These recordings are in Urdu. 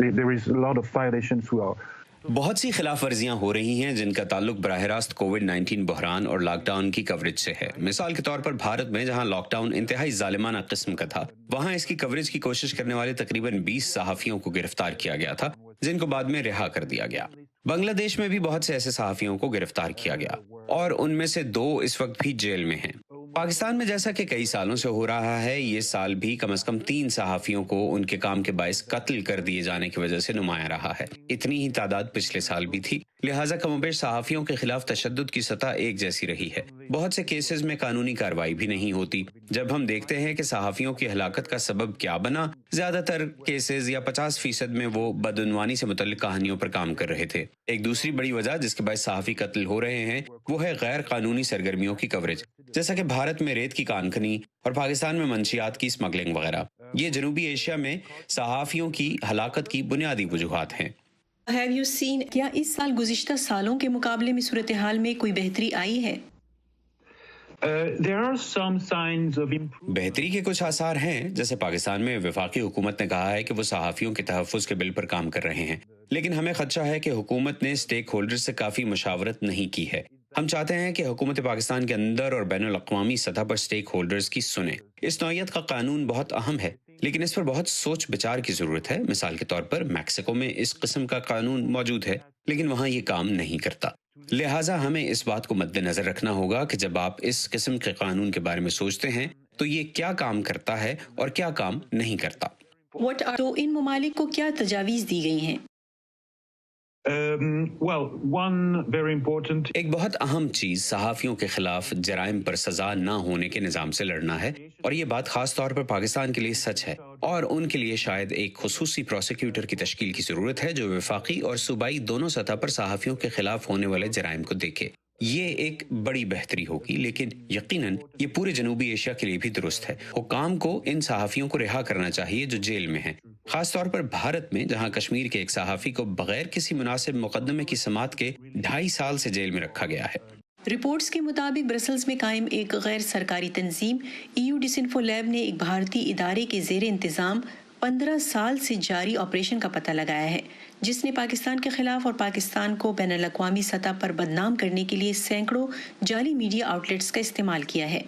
there is a lot of violations throughout. بہت سی خلاف ورزیاں ہو رہی ہیں جن کا تعلق براہ راست کووڈ-19 بحران اور لاک ڈاؤن کی کوریج سے ہے۔ مثال کے طور پر بھارت میں جہاں لاک ڈاؤن انتہائی ظالمانہ قسم کا تھا، وہاں اس کی کوریج کی کوشش کرنے والے تقریباً 20 صحافیوں کو گرفتار کیا گیا تھا، جن کو بعد میں رہا کر دیا گیا۔ بنگلہ دیش میں بھی بہت سے ایسے صحافیوں کو گرفتار کیا گیا اور ان میں سے 2 اس وقت بھی جیل میں ہیں۔ پاکستان میں جیسا کہ کئی سالوں سے ہو رہا ہے، یہ سال بھی کم از کم 3 صحافیوں کو ان کے کام کے باعث قتل کر دیے جانے کی وجہ سے نمایاں رہا ہے۔ اتنی ہی تعداد پچھلے سال بھی تھی، لہٰذا کم و بیش صحافیوں کے خلاف تشدد کی سطح ایک جیسی رہی ہے۔ بہت سے کیسز میں قانونی کارروائی بھی نہیں ہوتی۔ جب ہم دیکھتے ہیں کہ صحافیوں کی ہلاکت کا سبب کیا بنا، زیادہ تر کیسز یا 50% میں وہ بدعنوانی سے متعلق کہانیوں پر کام کر رہے تھے۔ ایک دوسری بڑی وجہ جس کے باعث صحافی قتل ہو رہے ہیں وہ ہے غیر قانونی سرگرمیوں کی کوریج، جیسا کہ بھارت میں ریت کی کان کنی اور پاکستان میں منشیات کی اسمگلنگ وغیرہ۔ یہ جنوبی ایشیا میں صحافیوں کی ہلاکت کی بنیادی وجوہات ہیں۔ Have you seen کیا اس سال گزشتہ سالوں کے مقابلے میں صورتحال میں کوئی بہتری آئی ہے؟ There are some signs of improvement. بہتری کے کچھ آثار ہیں، جیسے پاکستان میں وفاقی حکومت نے کہا ہے کہ وہ صحافیوں کے تحفظ کے بل پر کام کر رہے ہیں، لیکن ہمیں خدشہ ہے کہ حکومت نے اسٹیک ہولڈر سے کافی مشاورت نہیں کی ہے۔ ہم چاہتے ہیں کہ حکومت پاکستان کے اندر اور بین الاقوامی سطح پر اسٹیک ہولڈرز کی سنیں۔ اس نوعیت کا قانون بہت اہم ہے، لیکن اس پر بہت سوچ بچار کی ضرورت ہے۔ مثال کے طور پر میکسیکو میں اس قسم کا قانون موجود ہے، لیکن وہاں یہ کام نہیں کرتا۔ لہٰذا ہمیں اس بات کو مد نظر رکھنا ہوگا کہ جب آپ اس قسم کے قانون کے بارے میں سوچتے ہیں تو یہ کیا کام کرتا ہے اور کیا کام نہیں کرتا۔ تو ان ممالک کو کیا تجاویز دی گئی ہیں؟ Well, one very important. ایک بہت اہم چیز صحافیوں کے خلاف جرائم پر سزا نہ ہونے کے نظام سے لڑنا ہے، اور یہ بات خاص طور پر پاکستان کے لیے سچ ہے، اور ان کے لیے شاید ایک خصوصی پروسیکیوٹر کی تشکیل کی ضرورت ہے جو وفاقی اور صوبائی دونوں سطح پر صحافیوں کے خلاف ہونے والے جرائم کو دیکھے۔ یہ ایک بڑی بہتری ہوگی، لیکن یقیناً یہ پورے جنوبی ایشیا کے لیے بھی درست ہے۔ حکام کو ان صحافیوں کو رہا کرنا چاہیے جو جیل میں ہیں، خاص طور پر بھارت میں جہاں کشمیر کے ایک صحافی کو بغیر کسی مناسب مقدمے کی سماعت کے 2.5 سال سے جیل میں رکھا گیا ہے۔ رپورٹس کے مطابق برسلز میں قائم ایک غیر سرکاری تنظیم ڈسانفو لیب نے ایک بھارتی ادارے کے زیر انتظام 15 سال سے جاری آپریشن کا پتہ لگایا ہے، جس نے پاکستان کے خلاف اور پاکستان کو بین الاقوامی سطح پر بدنام کرنے کے لیے سینکڑوں جعلی میڈیا آؤٹلیٹس کا استعمال کیا ہے۔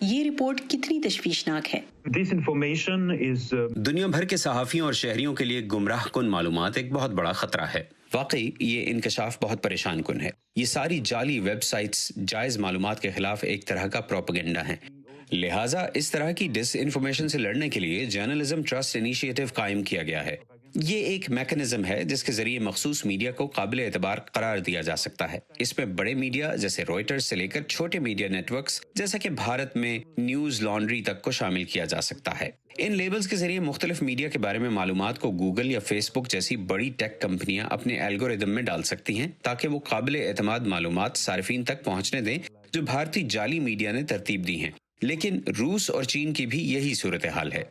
یہ رپورٹ کتنی تشویشناک ہے؟ This information is دنیا بھر کے صحافیوں اور شہریوں کے لیے گمراہ کن معلومات ایک بہت بڑا خطرہ ہے۔ واقعی یہ انکشاف بہت پریشان کن ہے۔ یہ ساری جعلی ویب سائٹس جائز معلومات کے خلاف ایک طرح کا پروپیگنڈا ہیں۔ لہٰذا اس طرح کی ڈس انفارمیشن سے لڑنے کے لیے جرنلزم ٹرسٹ انیشیٹو قائم کیا گیا ہے۔ یہ ایک میکنزم ہے جس کے ذریعے مخصوص میڈیا کو قابل اعتبار قرار دیا جا سکتا ہے۔ اس میں بڑے میڈیا جیسے روئٹرز سے لے کر چھوٹے میڈیا نیٹ ورکس جیسا کہ بھارت میں نیوز لانڈری تک کو شامل کیا جا سکتا ہے۔ ان لیبلز کے ذریعے مختلف میڈیا کے بارے میں معلومات کو گوگل یا فیس بک جیسی بڑی ٹیک کمپنیاں اپنے الگوریدم میں ڈال سکتی ہیں تاکہ وہ قابل اعتماد معلومات صارفین تک پہنچنے دیں جو بھارتی جعلی میڈیا نے ترتیب دی ہیں۔ لیکن روس اور چین کی بھی یہی صورتحال ہے۔